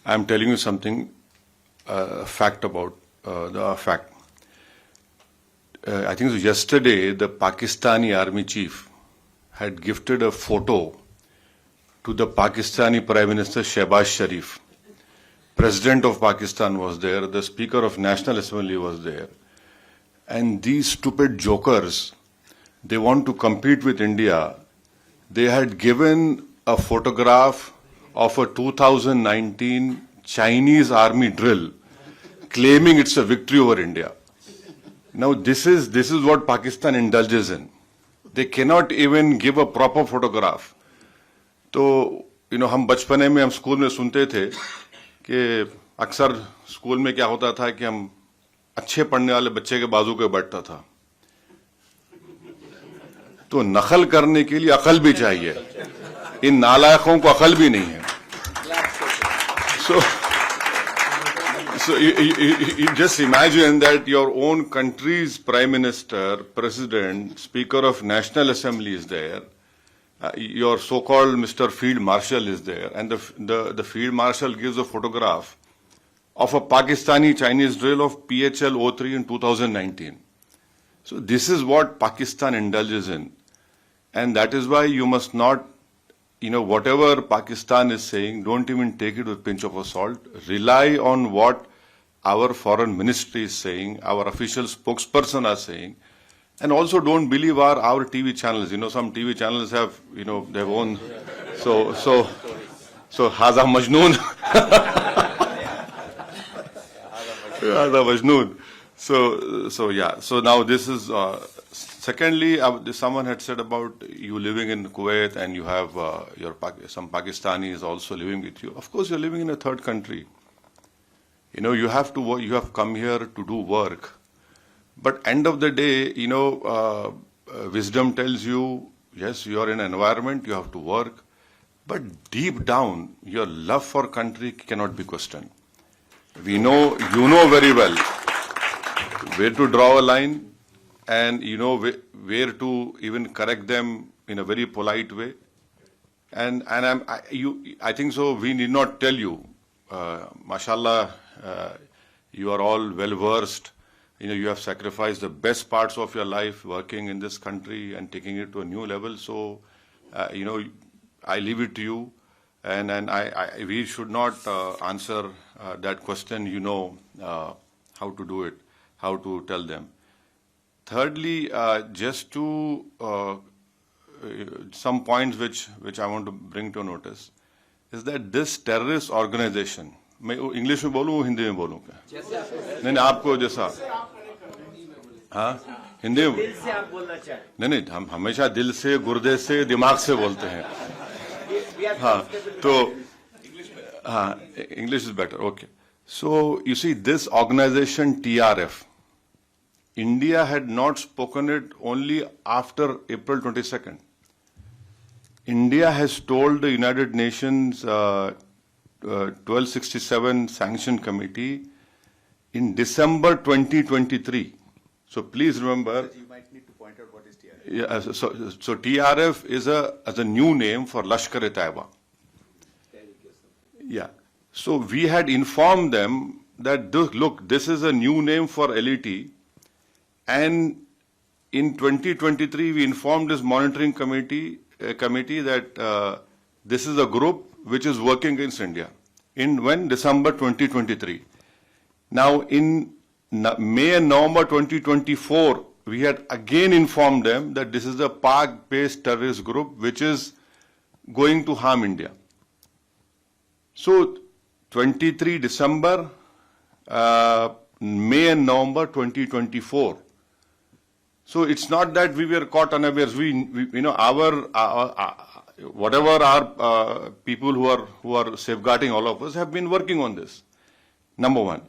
I'm telling you something, fact about the fact. I think so yesterday the Pakistani army chief had gifted a photo to the Pakistani Prime Minister Shehbaz Sharif. President of Pakistan was there, the Speaker of National Assembly was there. And these stupid jokers, they want to compete with India. They had given a photograph of a 2019 Chinese army drill, claiming it's a victory over India. Now this is what Pakistan indulges in. They cannot even give a proper photograph. तो हम बचपने में हम school में सुनते थे कि अक्सर स्कूल में क्या होता था कि हम अच्छे पढ़ने वाले बच्चे के बाजू पे बैठता था, तो नकल करने के लिए अकल भी चाहिए, इन नालायकों को अकल भी नहीं है. So you just imagine that your own country's Prime Minister, President, Speaker of National Assembly is there, your so-called Mr. Field Marshal is there, and the Field Marshal gives a photograph of a Pakistani Chinese drill of PHL-03 in 2019. So this is what Pakistan indulges in, and that is why you must not, whatever Pakistan is saying, don't even take it with a pinch of salt. Rely on what our foreign ministry is saying, our official spokesperson are saying, and also don't believe our TV channels. Some TV channels have, their own. So Haza Majnoon. Haza Majnoon. So yeah. So now this is. Secondly, someone had said about you living in Kuwait and you have some Pakistanis also living with you. Of course, you're living in a third country. You have to work, you have come here to do work. But end of the day, wisdom tells you, yes, you are in an environment, you have to work. But deep down, your love for country cannot be questioned. You know very well where to draw a line, and where to even correct them in a very polite way. And I think so. We need not tell you, mashallah, you are all well versed. You have sacrificed the best parts of your life working in this country and taking it to a new level. So, I leave it to you, and we should not answer that question. How to do it, how to tell them. Thirdly, just to some points which I want to bring to notice is that this terrorist organization, मैं English में बोलूँ हिंदी में बोलूँ क्या? नहीं आपको जैसा हाँ हिंदी में दिल से आप बोलना चाहें नहीं हम हमेशा दिल से गुर्दे से दिमाग से बोलते हैं हाँ तो हाँ English is better okay so you see this organization TRF India had not spoken it only after April 22nd. India has told the United Nations 1267 Sanction Committee in December 2023. So please remember. But you might need to point out what is TRF. Yeah, so TRF is a new name for Lashkar-e-Taiba. Yeah. So we had informed them that look, this is a new name for LET. And in 2023, we informed this monitoring committee that this is a group which is working against India. When? December 2023. Now, in May and November 2024, we had again informed them that this is a Pak-based terrorist group which is going to harm India. So, 23 December, May and November 2024. So it's not that we were caught unawares. We whatever our people who are safeguarding all of us have been working on this. Number one.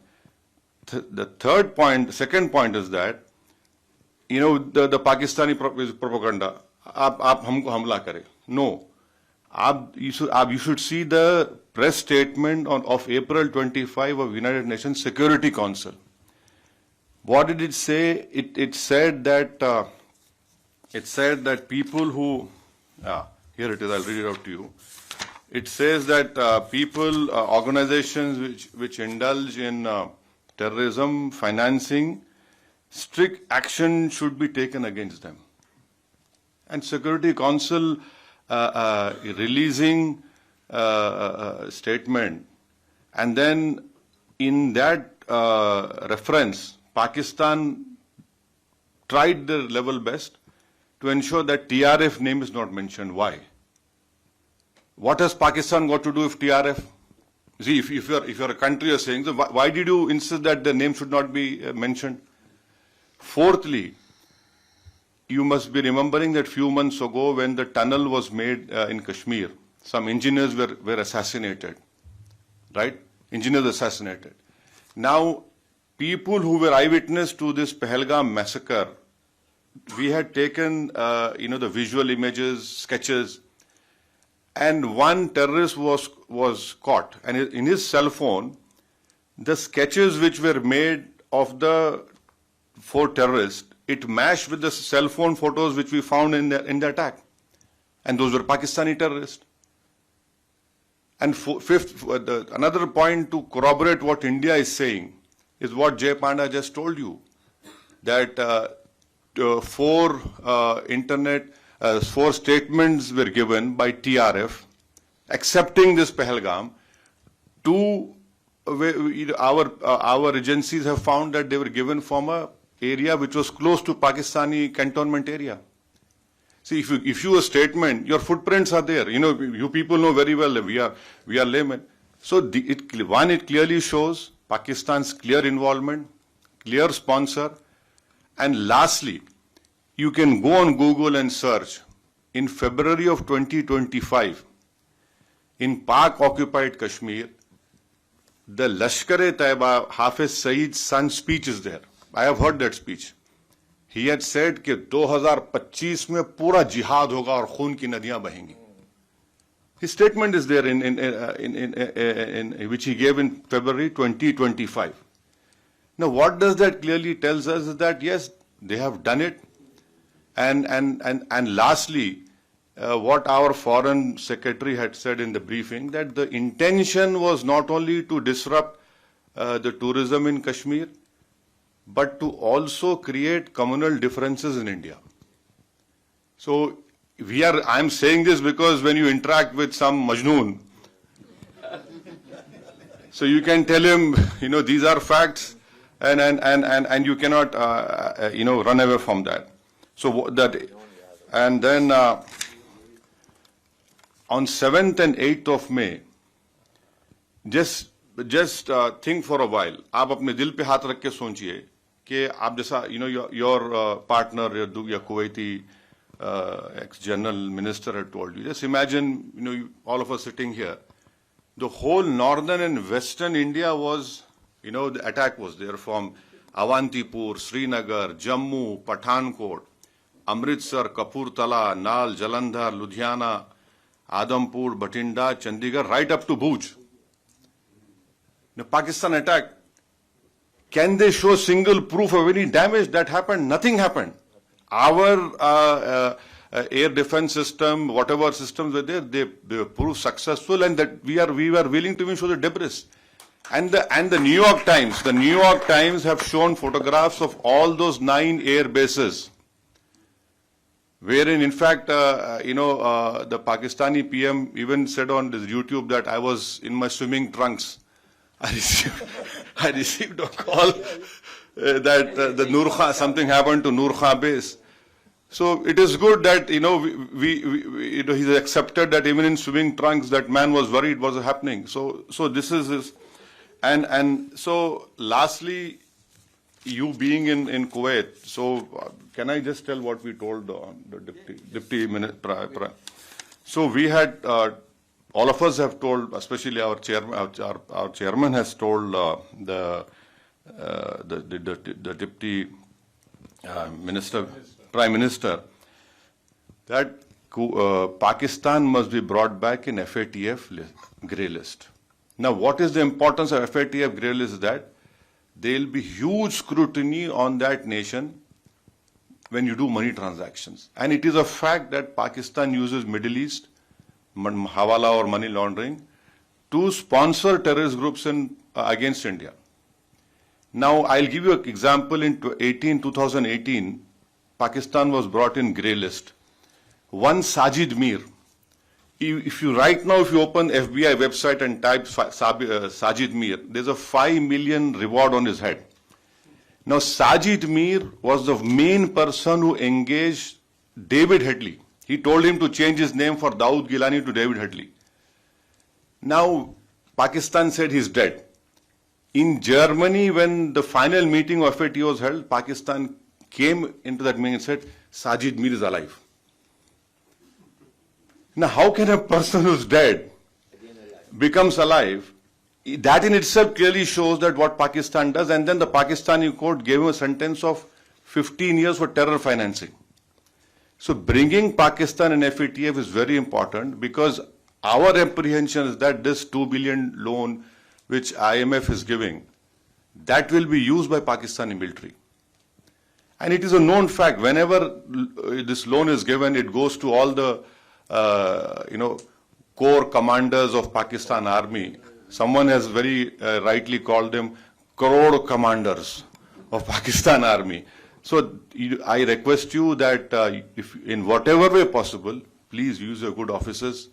The second point is that the Pakistani propaganda. आप हमको हमला करें. No. You should see the press statement of April 25 of United Nations Security Council. What did it say? It said that people who here it is. I'll read it out to you. it says that people, organizations which indulge in terrorism, financing, strict action should be taken against them. And Security Council releasing a statement, and then in that reference, Pakistan tried their level best to ensure that TRF name is not mentioned. Why? What has Pakistan got to do with TRF? See, if you're a country, you're saying, so why did you insist that the name should not be mentioned? Fourthly, you must be remembering that few months ago when the tunnel was made in Kashmir, some engineers were assassinated, right? Engineers assassinated. Now, people who were eyewitness to this Pahalgam massacre, we had taken, the visual images, sketches, and one terrorist was caught. And in his cell phone, the sketches which were made of the 4 terrorists, it matched with the cell phone photos which we found in the attack. And those were Pakistani terrorists. And fifth, another point to corroborate what India is saying is what Jay Panda just told you, that 4 statements were given by TRF accepting this Pahalgam. 2, our agencies have found that they were given from a area which was close to Pakistani cantonment area. See, if you a statement, your footprints are there. You people know very well that we are laymen. So it clearly shows Pakistan's clear involvement, clear sponsor, and lastly, you can go on Google and search. In February of 2025, in Pak-occupied Kashmir, the Lashkar-e-Taiba Hafiz Saeed's son's speech is there. I have heard that speech. He had said कि 2025 में पूरा जिहाद होगा और खून की नदियां बहेंगी. His statement is there in which he gave in February 2025. Now, what does that clearly tells us is that yes, they have done it, and lastly, what our foreign secretary had said in the briefing, that the intention was not only to disrupt the tourism in Kashmir, but to also create communal differences in India. So I'm saying this because when you interact with some Majnoon, so you can tell him, these are facts, and you cannot, run away from that. So that, and then on 7th and 8th of May, just think for a while. आप अपने दिल पे हाथ रख के सोचिए कि आप जैसा, your partner, your Kuwaiti ex-general minister had told you. Just imagine, all of us sitting here. The whole northern and western India was, the attack was there from Avantipur, Srinagar, Jammu, Pathankot, Amritsar, Kapurthala, Nal, Jalandhar, Ludhiana, Adampur, Bathinda, Chandigarh, right up to Bhuj. The Pakistan attack, can they show single proof of any damage that happened? Nothing happened. Our air defense system, whatever systems were there, they proved successful, and that we were willing to even show the debris. And the New York Times have shown photographs of all those 9 air bases, wherein in fact, the Pakistani PM even said on his YouTube that I was in my swimming trunks. I received a call that the Nur Khan, something happened to Nur Khan base. So it is good that he's accepted that even in swimming trunks that man was worried what was happening. So this is his, and so lastly, you being in Kuwait. So can I just tell what we told the deputy minister? So we had. All of us have told, especially our chairman has told the deputy minister, prime minister, that Pakistan must be brought back in FATF grey list. Now, what is the importance of FATF grey list? Is that there will be huge scrutiny on that nation when you do money transactions, and it is a fact that Pakistan uses Middle East hawala or money laundering, to sponsor terrorist groups against India. Now, I'll give you an example. In 2018, Pakistan was brought in grey list. One Sajid Mir. If you open FBI website and type Sajid Mir, there's a 5 million reward on his head. Now, Sajid Mir was the main person who engaged David Headley. He told him to change his name for Dawood Gilani to David Headley. Now, Pakistan said he's dead. In Germany, when the final meeting of FAT was held, Pakistan came into that meeting and said, Sajid Mir is alive. Now, how can a person who's dead becomes alive? That in itself clearly shows that what Pakistan does, and then the Pakistani court gave him a sentence of 15 years for terror financing. So bringing Pakistan and FATF is very important, because our apprehension is that this 2 billion loan which IMF is giving, that will be used by Pakistani military. And it is a known fact, whenever this loan is given, it goes to all the core commanders of Pakistan Army. Someone has very rightly called them crore commanders of Pakistan Army. So I request you that if in whatever way possible, please use your good officers.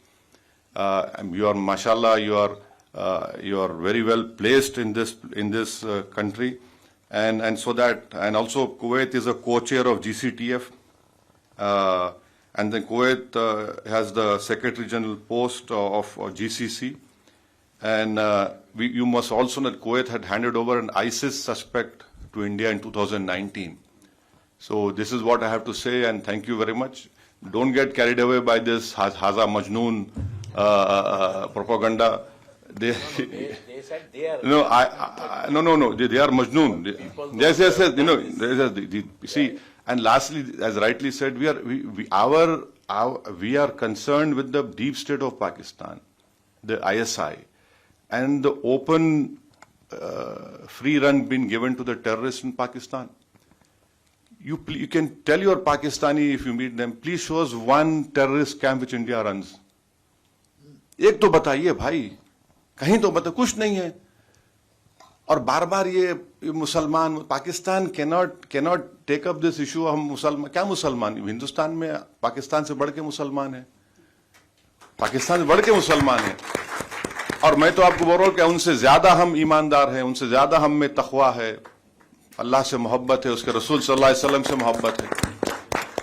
You are, mashallah, you are very well placed in this country, and so that, and also Kuwait is a co-chair of GCTF, and then Kuwait has the Secretary General post of GCC. And you must also know that Kuwait had handed over an ISIS suspect to India in 2019. So this is what I have to say, and thank you very much. Don't get carried away by this Haza Majnoon propaganda. They said they are. No, no. They are Majnoon. Yes. See, and lastly, as rightly said, we are concerned with the deep state of Pakistan, the ISI, and the open free run being given to the terrorists in Pakistan. You can tell your Pakistani, if you meet them, please show us one terrorist camp which India runs. एक तो बताइए भाई, कहीं तो बता, कुछ नहीं है. और बार बार ये मुसलमान, Pakistan cannot take up this issue. हम मुसलमान, क्या मुसलमान, हिंदुस्तान में पाकिस्तान से बढ़ के मुसलमान है, पाकिस्तान से बढ़ के मुसलमान है. और मैं तो आपको बोल रहा हूं कि उनसे ज्यादा हम ईमानदार हैं, उनसे ज्यादा हम में तकवा है, अल्लाह से मोहब्बत है, उसके रसूल सल्लल्लाहु अलैहि वसल्लम से मोहब्बत है.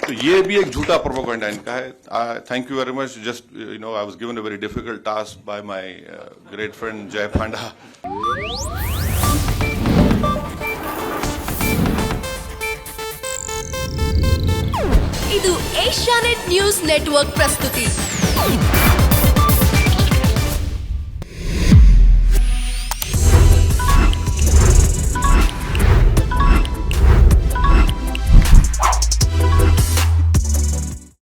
तो ये भी एक झूठा प्रोपेगेंडा इनका है. Thank you very much. Just I was given a very difficult task by my great friend जय पांडा. ಇದು ಏಷ್ಯಾನೆಟ್ ನ್ಯೂಸ್ ನೆಟ್ವರ್ಕ್ ಪ್ರಸ್ತುತಿ.